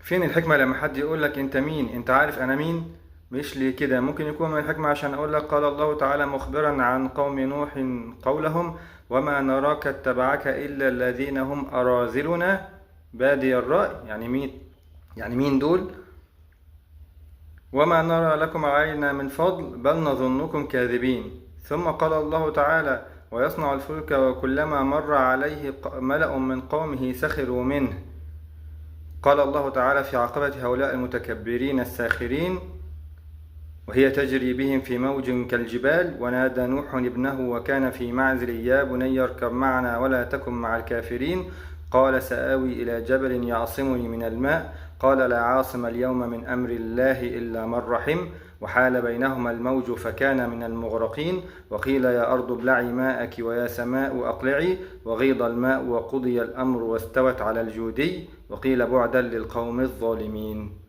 فين الحكمة لما حد يقول لك انت مين؟ انت عارف انا مين؟ مش ليه كده. ممكن يكون من الحكمة عشان اقول لك قال الله تعالى مخبرا عن قوم نوح قولهم وما نراك اتبعك الا الذين هم اراذلنا بادي الرأي. يعني مين؟ يعني مين دول؟ وما نرى لكم علينا من فضل بل نظنكم كاذبين. ثم قال الله تعالى ويصنع الفلك وكلما مر عليه ملأ من قومه سخروا منه. قال الله تعالى في عاقبة هؤلاء المتكبرين الساخرين وهي تجري بهم في موج كالجبال ونادى نوح ابنه وكان في معزل يا بني اركب معنا ولا تكن مع الكافرين قال سآوي إلى جبل يعصمني من الماء قال لا عاصم اليوم من أمر الله إلا من رحم وحال بينهما الموج فكان من المغرقين وقيل يا أرض ابلعي ماءك ويا سماء أقلعي وغيض الماء وقضي الأمر واستوت على الجودي وقيل بعدا للقوم الظالمين.